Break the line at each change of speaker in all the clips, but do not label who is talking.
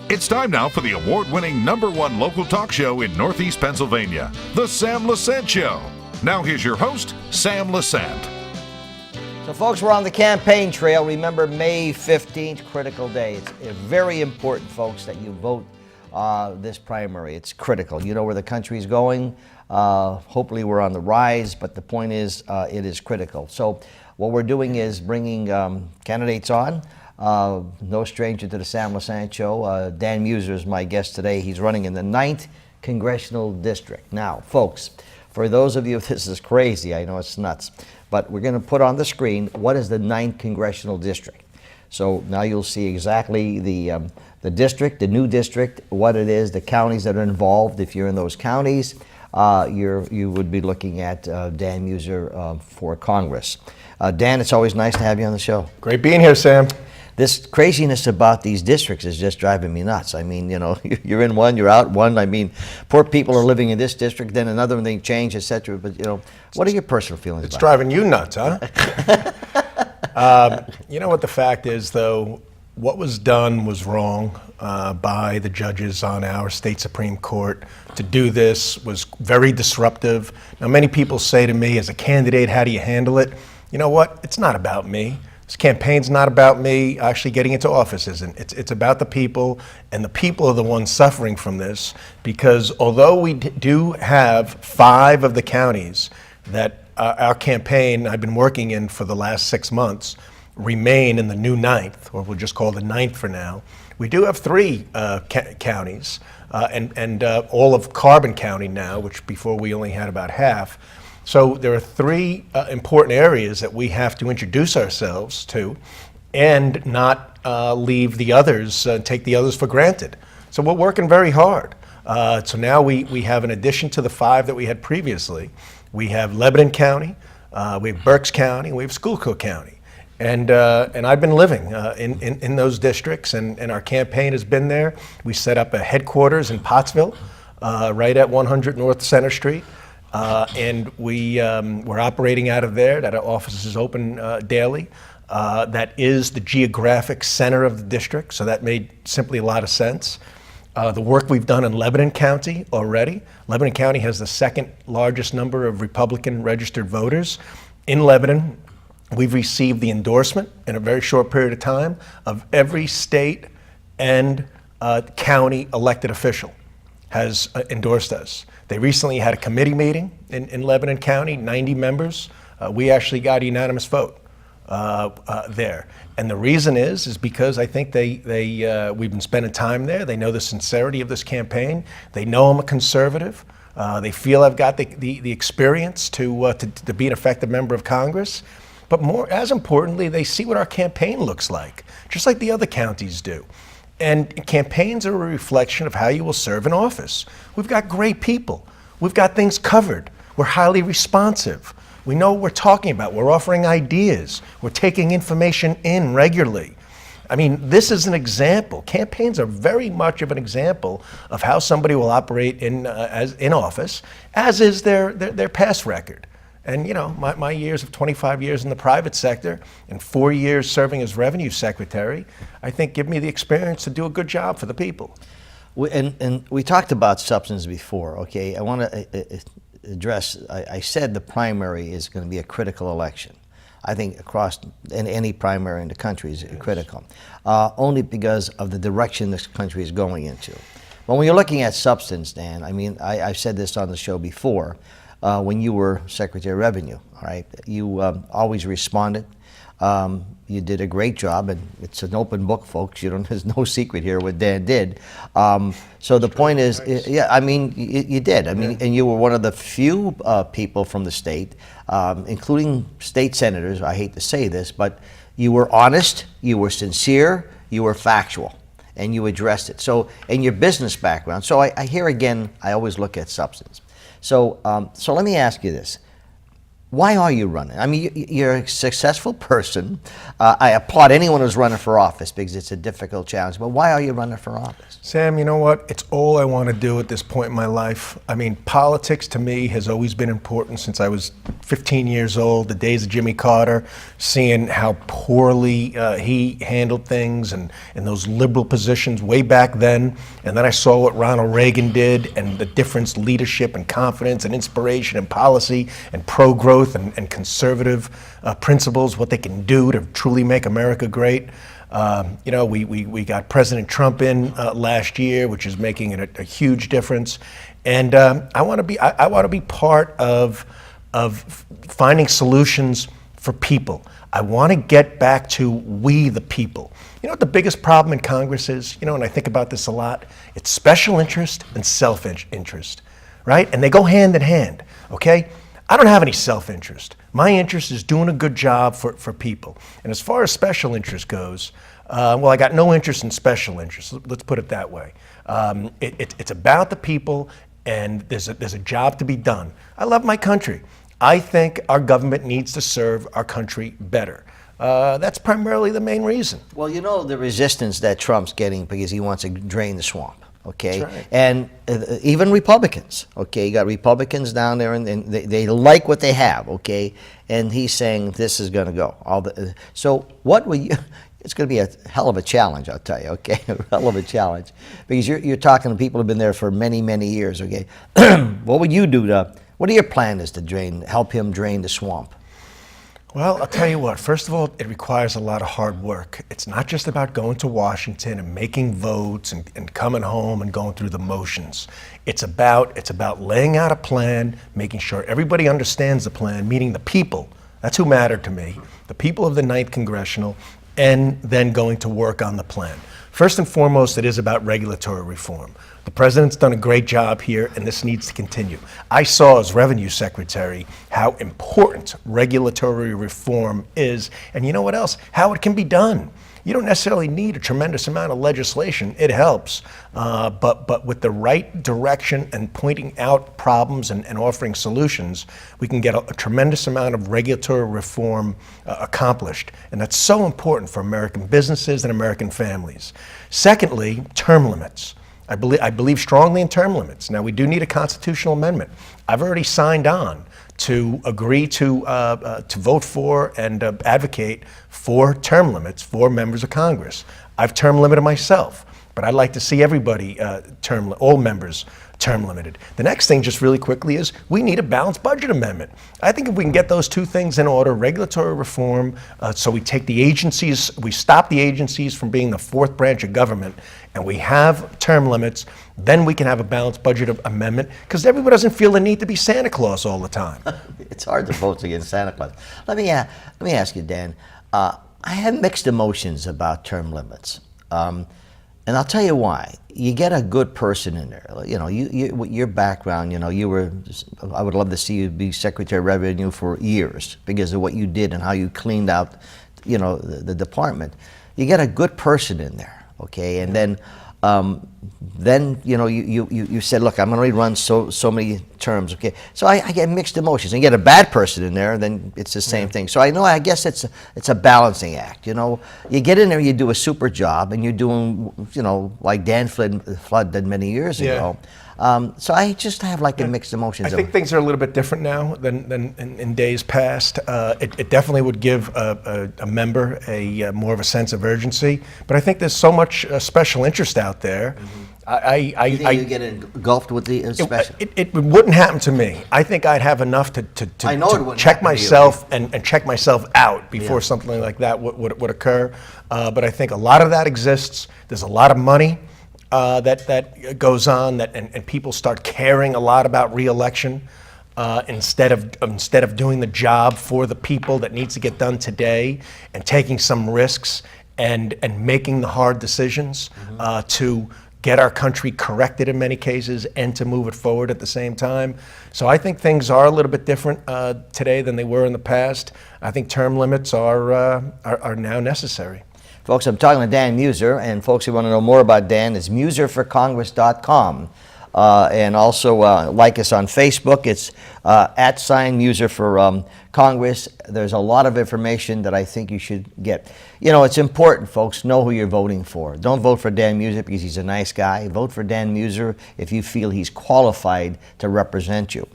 It's time now for the award-winning #1 local talk show in Northeast Pennsylvania, The Sam Lesante Show. Now here's your host, Sam Lesante.
So folks, we're on the campaign trail. Remember, May 15th, critical day. It's very important, folks, that you vote this primary. It's critical. You know where the country's going. Hopefully we're on the rise, but the point is, it is critical. So what we're doing is bringing candidates on. No stranger to the Sam Lesante Show. Dan Meuser is my guest today. He's running in the 9th Congressional District. Now, folks, for those of you, this is crazy. I know it's nuts. But we're going to put on the screen what is the 9th Congressional District. So now you'll see exactly the district, the new district, what it is, the counties that are involved. If you're in those counties, you would be looking at Dan Meuser for Congress. Dan, it's always nice to have you on the show.
Great being here, Sam.
This craziness about these districts is just driving me nuts. I mean, you know, you're in one, you're out one. I mean, poor people are living in this district, then another one, they change, etc. But, you know, what are your personal feelings about it?
It's driving you nuts, huh? You know what the fact is, though? What was done was wrong by the judges on our state Supreme Court. To do this was very disruptive. Now, many people say to me, as a candidate, how do you handle it? You know what? It's not about me. This campaign's not about me actually getting into office, isn't it? It's about the people, and the people are the ones suffering from this, because although we do have 5 of the counties that our campaign I've been working in for the last 6 months remain in the new 9th, or we'll just call the 9th for now. We do have 3 counties, and all of Carbon County now, which before we only had about half. So there are 3 important areas that we have to introduce ourselves to and not leave the others, take the others for granted. So we're working very hard. So now we have, in addition to the 5 that we had previously, we have Lebanon County, we have Berks County, we have Schuylkill County. And I've been living in those districts, and our campaign has been there. We set up a headquarters in Pottsville, right at 100 North Center Street. And we're operating out of there. That our office is open daily. That is the geographic center of the district, so that made simply a lot of sense. The work we've done in Lebanon County already. Lebanon County has the 2nd largest number of Republican registered voters. In Lebanon, we've received the endorsement in a very short period of time of every state and county elected official has endorsed us. They recently had a committee meeting in Lebanon County, 90 members. We actually got a unanimous vote there. And the reason is because I think we've been spending time there. They know the sincerity of this campaign. They know I'm a conservative. They feel I've got the experience to be an effective member of Congress. But as importantly, they see what our campaign looks like, just like the other counties do. And campaigns are a reflection of how you will serve in office. We've got great people. We've got things covered. We're highly responsive. We know what we're talking about. We're offering ideas. We're taking information in regularly. I mean, this is an example. Campaigns are very much of an example of how somebody will operate in office, as is their past record. And you know, my years of 25 years in the private sector and 4 years serving as revenue secretary, I think give me the experience to do a good job for the people.
And we talked about substance before, okay? I want to address, I said the primary is going to be a critical election. I think across any primary in the country is critical, only because of the direction this country is going into. But when you're looking at substance, Dan, I mean, I've said this on the show before, when you were Secretary of Revenue, all right? You always responded. You did a great job, and it's an open book, folks. There's no secret here what Dan did. So the point is, yeah, I mean, you did. I mean, and you were one of the few people from the state, including state senators, I hate to say this, but you were honest, you were sincere, you were factual, and you addressed it. So, and your business background. So I hear again, I always look at substance. So let me ask you this. Why are you running? I mean, you're a successful person. I applaud anyone who's running for office because it's a difficult challenge. But why are you running for office?
Sam, you know what? It's all I want to do at this point in my life. I mean, politics to me has always been important since I was 15 years old, the days of Jimmy Carter, seeing how poorly he handled things and those liberal positions way back then. And then I saw what Ronald Reagan did and the difference leadership and confidence and inspiration and policy and pro-growth and conservative principles, what they can do to truly make America great. You know, we got President Trump in last year, which is making it a huge difference. And I want to be part of finding solutions for people. I want to get back to we the people. You know what the biggest problem in Congress is? You know, and I think about this a lot. It's special interest and self-interest, right? And they go hand in hand, okay? I don't have any self-interest. My interest is doing a good job for people. And as far as special interest goes, well, I got no interest in special interest. Let's put it that way. It's about the people, and there's a job to be done. I love my country. I think our government needs to serve our country better. That's primarily the main reason.
Well, you know the resistance that Trump's getting because he wants to drain the swamp. Okay,
That's right.
And even Republicans, okay, you got Republicans down there, and they like what they have, okay, and he's saying this is going to go. So what will you? It's going to be a hell of a challenge, I'll tell you, okay, a hell of a challenge, because you're talking to people who've been there for many, many years, okay. What would you do what are your plans to help him drain the swamp?
Well, I'll tell you what, first of all, it requires a lot of hard work. It's not just about going to Washington and making votes and coming home and going through the motions. It's about laying out a plan, making sure everybody understands the plan, meaning the people. That's who matter to me, the people of the 9th Congressional, and then going to work on the plan. First and foremost, it is about regulatory reform. The president's done a great job here, and this needs to continue. I saw as Revenue Secretary how important regulatory reform is, and you know what else? How it can be done. You don't necessarily need a tremendous amount of legislation. It helps, but with the right direction and pointing out problems and offering solutions, we can get a tremendous amount of regulatory reform accomplished. And that's so important for American businesses and American families. Secondly, term limits. I believe strongly in term limits. Now, we do need a constitutional amendment. I've already signed on to agree to vote for and advocate for term limits for members of Congress. I've term limited myself, but I'd like to see everybody all members term limited. The next thing, just really quickly, is we need a balanced budget amendment. I think if we can get those two things in order, regulatory reform, so we take the agencies, we stop the agencies from being the fourth branch of government, and we have term limits, then we can have a balanced budget amendment, because everybody doesn't feel the need to be Santa Claus all the time.
It's hard to vote against Santa Claus. Let me ask you, Dan. I have mixed emotions about term limits. And I'll tell you why. You get a good person in there. You know, your background, you know, I would love to see you be Secretary of Revenue for years because of what you did and how you cleaned out, you know, the department. You get a good person in there, okay? And then you know, you said, look, I'm going to run so many terms, okay? So I get mixed emotions. And you get a bad person in there, then it's the same thing. So I guess it's a balancing act, you know? You get in there, you do a super job, and you're doing, you know, like Dan Flood did many years ago. So I just have like a mixed emotions.
I think things are a little bit different now than in days past. It definitely would give a member more of a sense of urgency. But I think there's so much special interest out there.
You think you get engulfed with the special?
It wouldn't happen to me. I think I'd have enough to check myself and check myself out before something like that would occur. But I think a lot of that exists. There's a lot of money that goes on, and people start caring a lot about re-election instead of doing the job for the people that needs to get done today and taking some risks and making the hard decisions to get our country corrected in many cases and to move it forward at the same time. So I think things are a little bit different today than they were in the past. I think term limits are now necessary.
Folks, I'm talking to Dan Meuser, and folks who want to know more about Dan is MeuserForCongress.com. and also like us on Facebook. It's @Meuser for Congress. There's a lot of information that I think you should get. You know, it's important, folks, know who you're voting for. Don't vote for Dan Meuser because he's a nice guy. Vote for Dan Meuser if you feel he's qualified to represent you.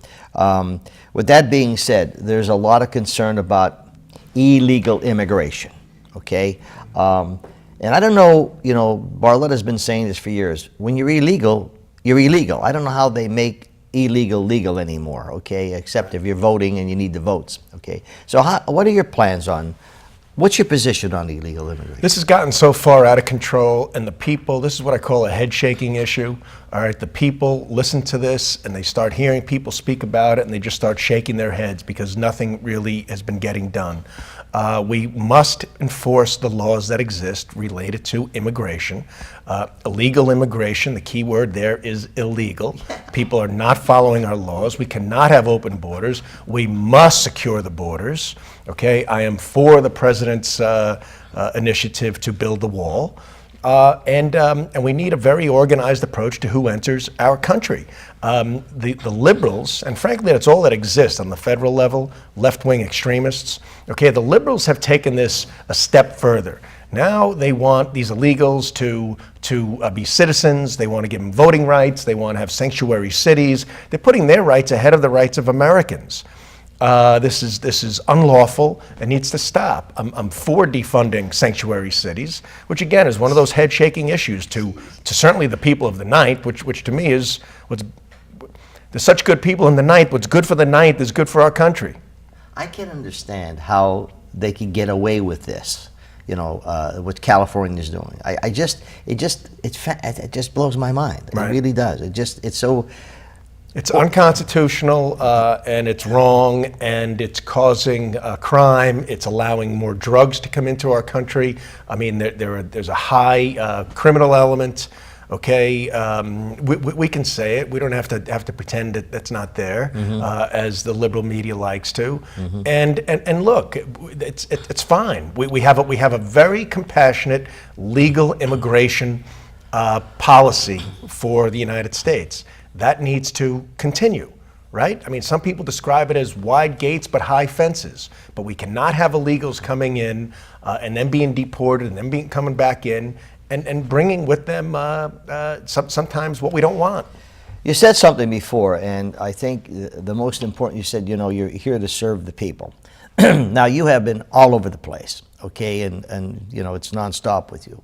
With that being said, there's a lot of concern about illegal immigration, okay? And I don't know, you know, Barletta's been saying this for years. When you're illegal, you're illegal. I don't know how they make illegal legal anymore, okay, except if you're voting and you need the votes, okay? So what are your plans on, what's your position on illegal immigration?
This has gotten so far out of control, and the people, this is what I call a head-shaking issue. All right, the people listen to this, and they start hearing people speak about it, and they just start shaking their heads because nothing really has been getting done. We must enforce the laws that exist related to immigration. Illegal immigration, the key word there is illegal. People are not following our laws. We cannot have open borders. We must secure the borders. Okay, I am for the president's initiative to build the wall. And we need a very organized approach to who enters our country. The liberals, and frankly, that's all that exists on the federal level, left-wing extremists. Okay, the liberals have taken this a step further. Now they want these illegals to be citizens. They want to give them voting rights. They want to have sanctuary cities. They're putting their rights ahead of the rights of Americans. This is unlawful and needs to stop. I'm for defunding sanctuary cities, which again is one of those head-shaking issues to certainly the people of the Ninth, which to me is there's such good people in the Ninth. What's good for the Ninth is good for our country.
I can understand how they can get away with this, you know, what California is doing. It just blows my mind. It really does. It's so.
It's unconstitutional, and it's wrong, and it's causing crime. It's allowing more drugs to come into our country. I mean, there's a high criminal element. Okay, we can say it. We don't have to pretend that that's not there, as the liberal media likes to. And look, it's fine. We have a very compassionate legal immigration policy for the United States. That needs to continue, right? I mean, some people describe it as wide gates but high fences. But we cannot have illegals coming in and then being deported and then coming back in and bringing with them sometimes what we don't want.
You said something before, and I think the most important, you said, you know, you're here to serve the people. Now, you have been all over the place, okay, and you know, it's nonstop with you.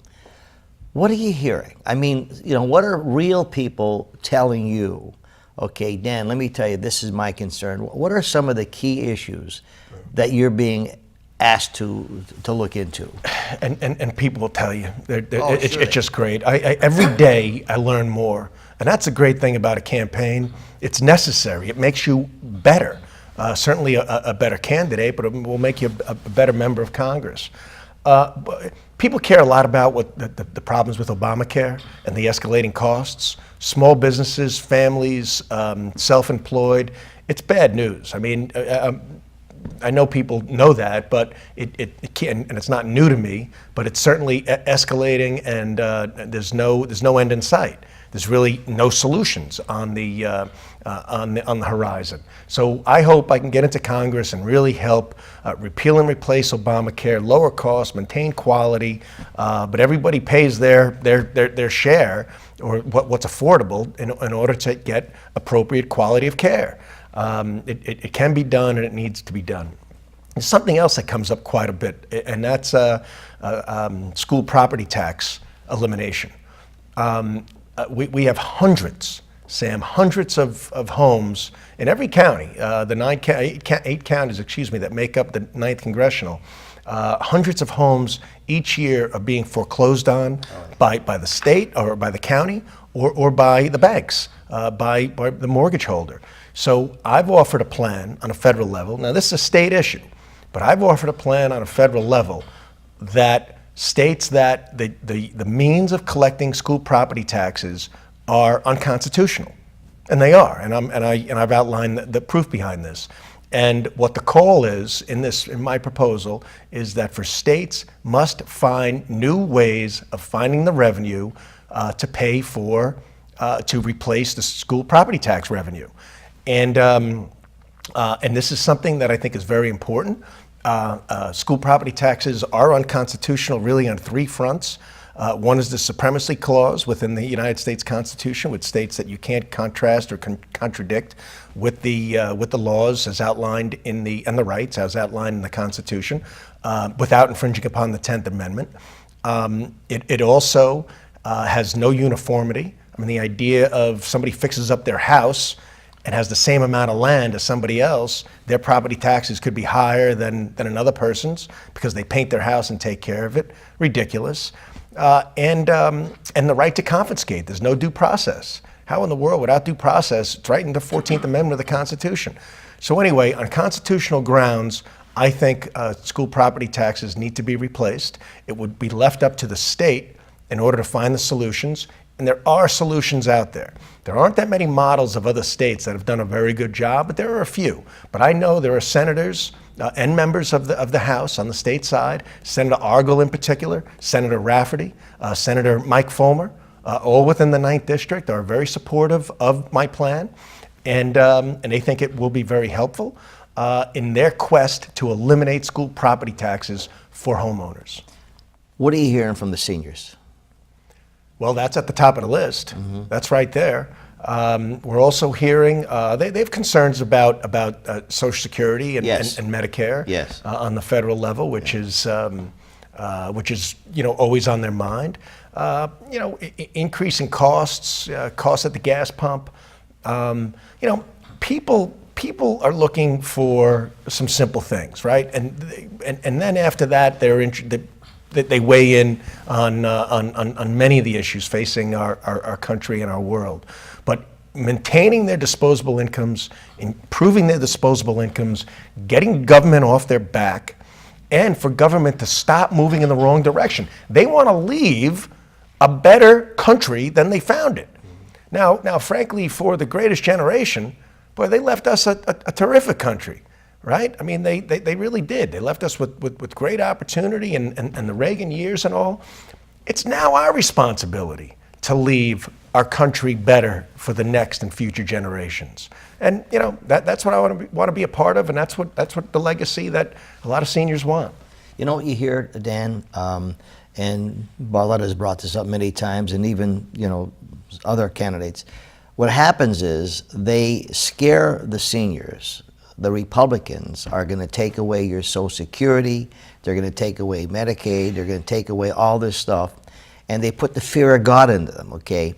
What are you hearing? I mean, you know, what are real people telling you? Okay, Dan, let me tell you, this is my concern. What are some of the key issues that you're being asked to look into?
And people will tell you. It's just great. Every day I learn more. And that's a great thing about a campaign. It's necessary. It makes you better. Certainly a better candidate, but it will make you a better member of Congress. People care a lot about what the problems with Obamacare and the escalating costs. Small businesses, families, self-employed. It's bad news. I mean, I know people know that, but it can, and it's not new to me. But it's certainly escalating, and there's no end in sight. There's really no solutions on the horizon. So I hope I can get into Congress and really help repeal and replace Obamacare, lower costs, maintain quality, but everybody pays their share, or what's affordable, in order to get appropriate quality of care. It can be done, and it needs to be done. There's something else that comes up quite a bit, and that's school property tax elimination. We have hundreds, Sam, hundreds of homes in every county, the eight counties, that make up the 9th Congressional. Hundreds of homes each year are being foreclosed on by the state or by the county or by the banks, by the mortgage holder. So I've offered a plan on a federal level. Now, this is a state issue, but I've offered a plan on a federal level that states that the means of collecting school property taxes are unconstitutional, and they are. And I've outlined the proof behind this. And what the call is in my proposal is that for states must find new ways of finding the revenue to pay for to replace the school property tax revenue. And this is something that I think is very important. School property taxes are unconstitutional really on three fronts. One is the supremacy clause within the United States Constitution, which states that you can't contrast or contradict with the laws as outlined in and the rights as outlined in the Constitution without infringing upon the 10th Amendment. It also has no uniformity. I mean, the idea of somebody fixes up their house and has the same amount of land as somebody else, their property taxes could be higher than another person's because they paint their house and take care of it. Ridiculous. And the right to confiscate. There's no due process. How in the world, without due process, it's right in the 14th Amendment of the Constitution. So anyway, on constitutional grounds, I think school property taxes need to be replaced. It would be left up to the state in order to find the solutions. And there are solutions out there. There aren't that many models of other states that have done a very good job, but there are a few. But I know there are senators and members of the House on the state side, Senator Argyle in particular, Senator Rafferty, Senator Mike Fulmer, all within the 9th District are very supportive of my plan. And they think it will be very helpful in their quest to eliminate school property taxes for homeowners.
What are you hearing from the seniors?
Well, that's at the top of the list. Mm-hmm. That's right there. We're also hearing they have concerns about Social Security and Medicare on the federal level, which is always on their mind. Increasing costs at the gas pump. People are looking for some simple things, right? And then after that, they weigh in on many of the issues facing our country and our world. But maintaining their disposable incomes, improving their disposable incomes, getting government off their back, and for government to stop moving in the wrong direction. They want to leave a better country than they found it. Now, frankly, for the greatest generation, boy, they left us a terrific country. Right? I mean, they really did. They left us with great opportunity and the Reagan years and all. It's now our responsibility to leave our country better for the next and future generations. And that's what I want to be a part of, and that's what the legacy that a lot of seniors want.
You know what you hear, Dan, and Barletta has brought this up many times, and even other candidates. What happens is they scare the seniors. The Republicans are going to take away your Social Security, they're going to take away Medicaid, they're going to take away all this stuff, and they put the fear of God into them, okay?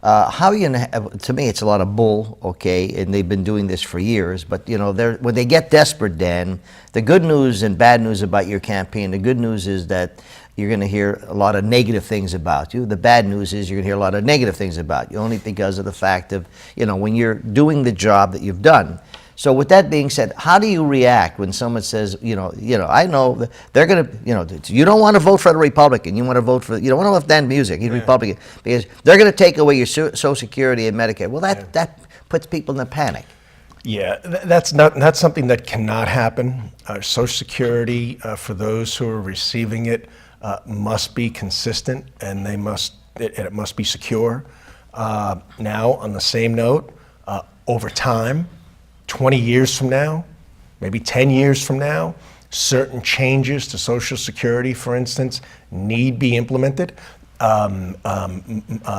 How are you going to, to me, it's a lot of bull, okay, and they've been doing this for years, but when they get desperate, Dan, the good news and bad news about your campaign, the good news is that you're going to hear a lot of negative things about you. The bad news is you're going to hear a lot of negative things about you, only because of the fact of, when you're doing the job that you've done. So with that being said, how do you react when someone says, I know they're going to, you don't want to vote for the Republican. You want to vote for, you don't want to vote for Dan Meuser, he's Republican, because they're going to take away your Social Security and Medicare. Well, that puts people in a panic.
Yeah, that's something that cannot happen. Social Security, for those who are receiving it, must be consistent, and it must be secure. Now, on the same note, over time, 20 years from now, maybe 10 years from now, certain changes to Social Security, for instance, need be implemented.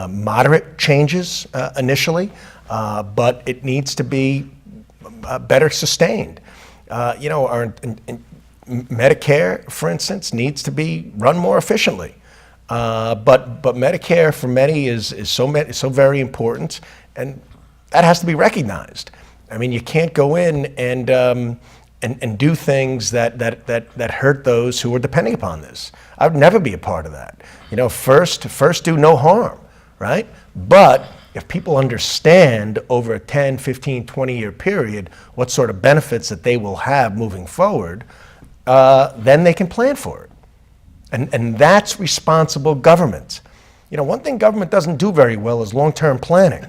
Moderate changes initially, but it needs to be better sustained. Medicare, for instance, needs to be run more efficiently. But Medicare for many is so very important, and that has to be recognized. I mean, you can't go in and do things that hurt those who are depending upon this. I would never be a part of that. First do no harm, right? But if people understand over a 10, 15, 20-year period what sort of benefits that they will have moving forward, then they can plan for it. And that's responsible government. One thing government doesn't do very well is long-term planning.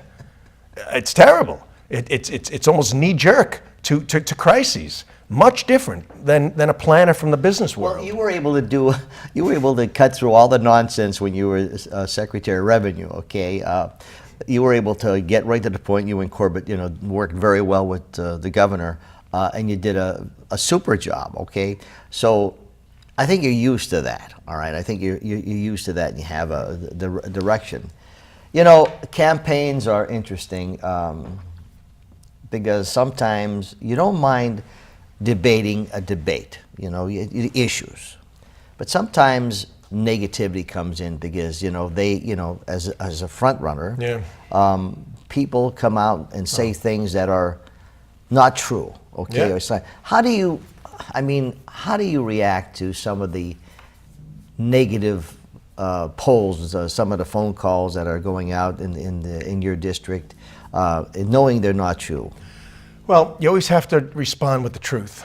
It's terrible. It's almost knee-jerk to crises. Much different than a planner from the business world.
Well, you were able to cut through all the nonsense when you were Secretary of Revenue, okay? you were able to get right to the point. You and Corbett, worked very well with the governor, and you did a super job. Okay, so I think you're used to that. All right, I think you're used to that, and you have the direction. Campaigns are interesting because sometimes you don't mind debating a debate, issues, but sometimes negativity comes in because as a front runner, people come out and say things that are not true. Okay, or so, how do you react to some of the negative polls, some of the phone calls that are going out in your district, knowing they're not true?
Well, you always have to respond with the truth.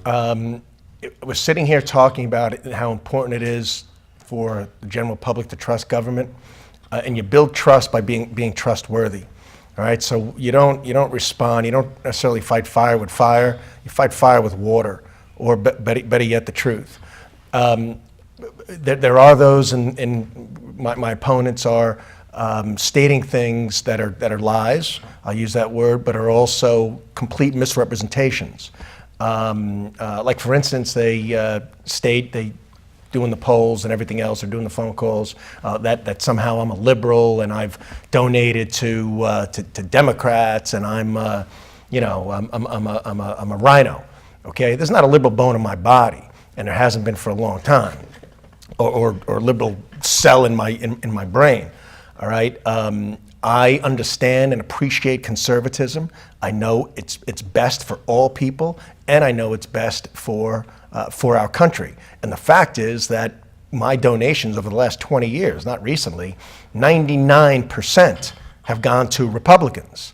We're sitting here talking about it, how important it is for the general public to trust government, and you build trust by being trustworthy. All right, so you don't respond. You don't necessarily fight fire with fire. You fight fire with water, or better yet, the truth. There are those, and my opponents are stating things that are lies. I'll use that word, but are also complete misrepresentations. Like for instance, they state they doing the polls and everything else, or doing the phone calls, that somehow I'm a liberal and I've donated to Democrats and I'm a rhino. Okay, there's not a liberal bone in my body, and there hasn't been for a long time, or liberal cell in my brain. All right. I understand and appreciate conservatism. I know it's best for all people, and I know it's best for our country. And the fact is that my donations over the last 20 years, not recently, 99% have gone to Republicans.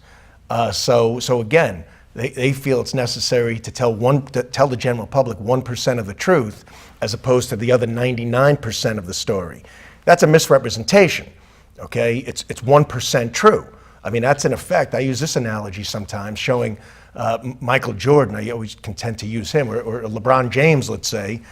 So again, they feel it's necessary to tell the general public 1% of the truth, as opposed to the other 99% of the story. That's a misrepresentation. Okay, it's 1% true. I mean, that's in effect. I use this analogy sometimes, showing Michael Jordan. I always contend to use him, or LeBron James, let's say,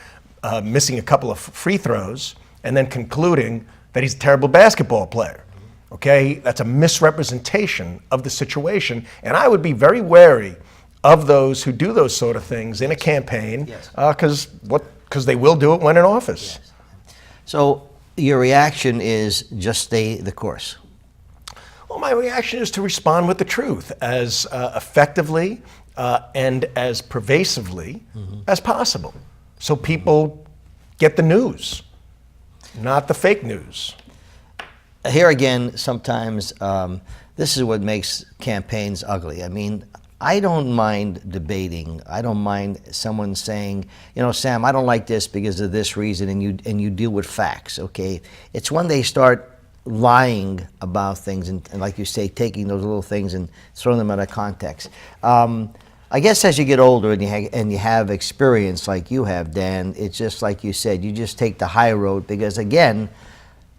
missing a couple of free throws and then concluding that he's a terrible basketball player. Okay, that's a misrepresentation of the situation, and I would be very wary of those who do those sort of things in a campaign, because they will do it when in office.
Yes. So your reaction is just stay the course.
Well, my reaction is to respond with the truth as effectively and as pervasively as possible, so people get the news, not the fake news.
Here again, sometimes this is what makes campaigns ugly. I mean, I don't mind debating. I don't mind someone saying, Sam, I don't like this because of this reason, and you deal with facts, okay? It's when they start lying about things and like you say, taking those little things and throwing them out of context. I guess as you get older and you have experience like you have, Dan, it's just like you said, you just take the high road because, again,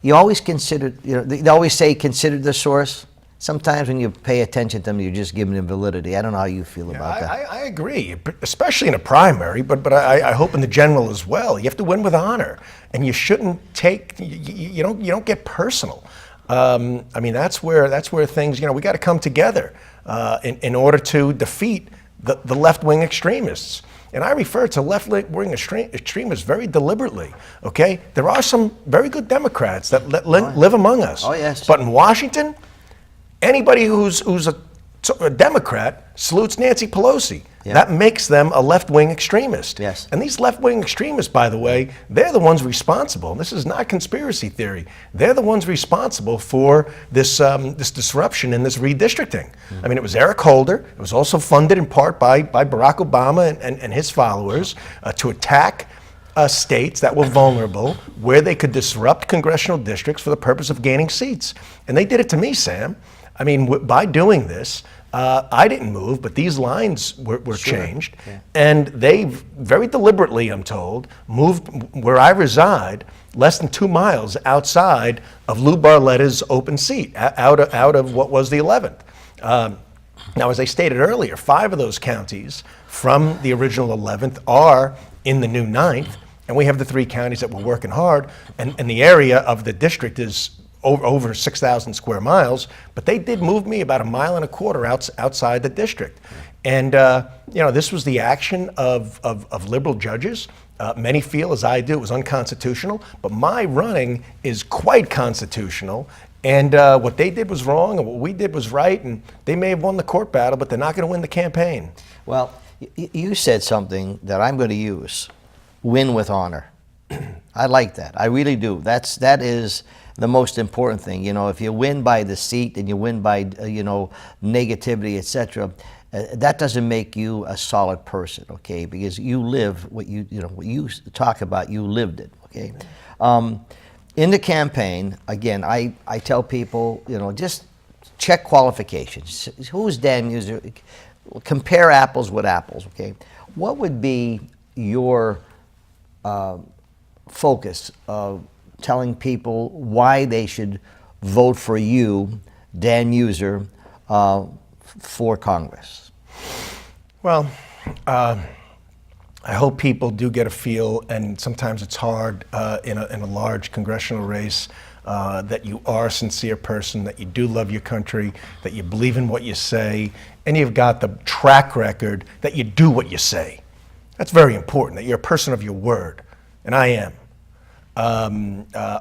you always consider, they always say consider the source. Sometimes when you pay attention to them, you're just giving them validity. I don't know how you feel about that.
I agree, especially in a primary, but I hope in the general as well. You have to win with honor, and you shouldn't you don't get personal. I mean, that's where things, we got to come together in order to defeat the left-wing extremists. And I refer to left-wing extremists very deliberately, okay? There are some very good Democrats that live among us.
Oh, yes.
But in Washington, anybody who's a Democrat salutes Nancy Pelosi.
Yeah.
That makes them a left-wing extremist.
Yes.
And these left-wing extremists, by the way, they're the ones responsible. And this is not conspiracy theory. They're the ones responsible for this disruption and this redistricting. I mean, it was Eric Holder. It was also funded in part by Barack Obama and his followers to attack states that were vulnerable, where they could disrupt congressional districts for the purpose of gaining seats. And they did it to me, Sam. I mean, by doing this, I didn't move, but these lines were changed. Yeah. And they very deliberately, I'm told, moved where I reside less than 2 miles outside of Lou Barletta's open seat, out of what was the 11th. Now, as I stated earlier, 5 of those counties from the original 11th are in the new 9th, and we have the 3 counties that we're working hard, and the area of the district is over 6,000 square miles, but they did move me about 1.25 miles outside the district. And, this was the action of liberal judges. Many feel, as I do, it was unconstitutional, but my running is quite constitutional. And what they did was wrong, and what we did was right, and they may have won the court battle, but they're not going to win the campaign.
Well, you said something that I'm going to use, win with honor. I like that. I really do. That is the most important thing. If you win by deceit and you win by, negativity, etc., that doesn't make you a solid person, okay? Because you live what what you talk about, you lived it, okay? In the campaign, again, I tell people, just check qualifications. Who's Dan Meuser? Compare apples with apples, okay? What would be your focus of telling people why they should vote for you, Dan Meuser, for Congress?
Well, I hope people do get a feel, and sometimes it's hard in a large congressional race, that you are a sincere person, that you do love your country, that you believe in what you say, and you've got the track record that you do what you say. That's very important, that you're a person of your word, and I am.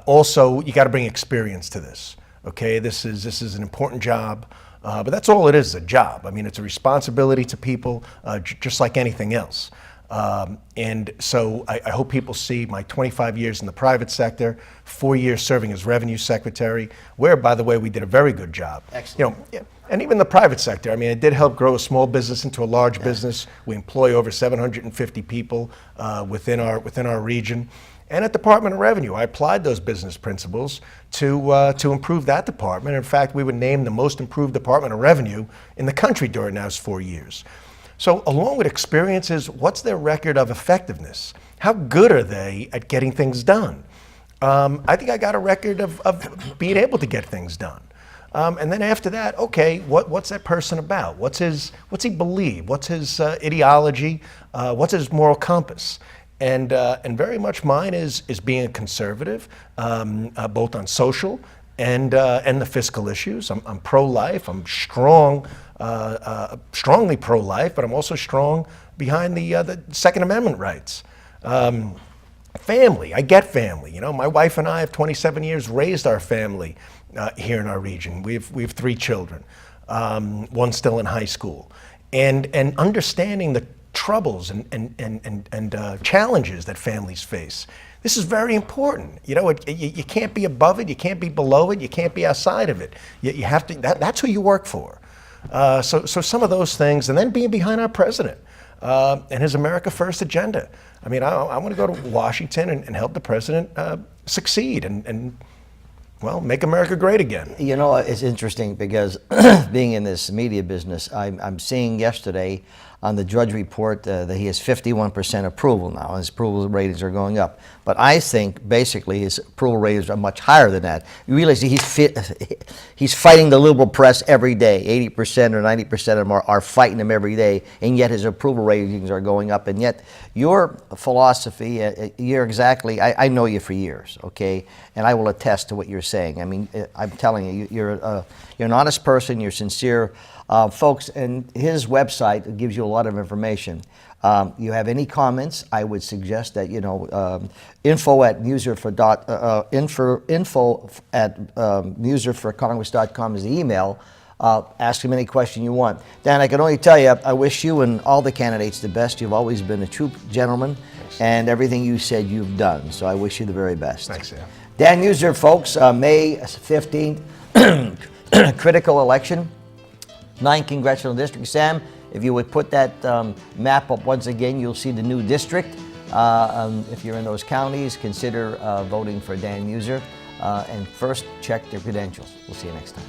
Also, you got to bring experience to this. Okay, this is an important job. But that's all it is, a job. I mean, it's a responsibility to people, just like anything else. And so I hope people see my 25 years in the private sector, 4 years serving as revenue secretary, where, by the way, we did a very good job.
Excellent.
And even the private sector, I mean, it did help grow a small business into a large business. We employ over 750 people within our region. And at Department of Revenue, I applied those business principles to improve that department. In fact, we were named the most improved Department of Revenue in the country during those 4 years. So along with experiences, what's their record of effectiveness? How good are they at getting things done? I think I got a record of being able to get things done. And then after that, okay, what's that person about? What's he believe? What's his ideology? What's his moral compass? And very much mine is being a conservative, both on social and the fiscal issues. I'm pro-life. I'm strongly pro-life, but I'm also strong behind the Second Amendment rights. Family, I get family. My wife and I have 27 years raised our family here in our region. We have 3 children, one still in high school, and understanding the troubles and challenges that families face. This is very important. You can't be above it, you can't be below it, you can't be outside of it. You have to. That's who you work for. So some of those things, and then being behind our president and his America First agenda. I mean, I want to go to Washington and help the president succeed and make America great again.
It's interesting because being in this media business, I'm seeing yesterday on the Drudge report that he has 51% approval now, and his approval ratings are going up. But I think basically his approval ratings are much higher than that. You realize he's fighting the liberal press every day. 80% or 90% of them are fighting him every day, and yet his approval ratings are going up. And yet your philosophy, you're exactly, I know you for years, okay? And I will attest to what you're saying. I mean, I'm telling you, you're an honest person, you're sincere. Folks, and his website gives you a lot of information. You have any comments, I would suggest that, info at meuserforcongress.com is the email. Ask him any question you want. Dan, I can only tell you, I wish you and all the candidates the best. You've always been a true gentleman, and everything you said you've done. So I wish you the very best.
Thanks, Sam.
Dan Meuser, folks, May 15th, critical election. 9 Congressional District. Sam, if you would put that map up once again, you'll see the new district. If you're in those counties, consider voting for Dan Meuser. And first, check their credentials. We'll see you next time.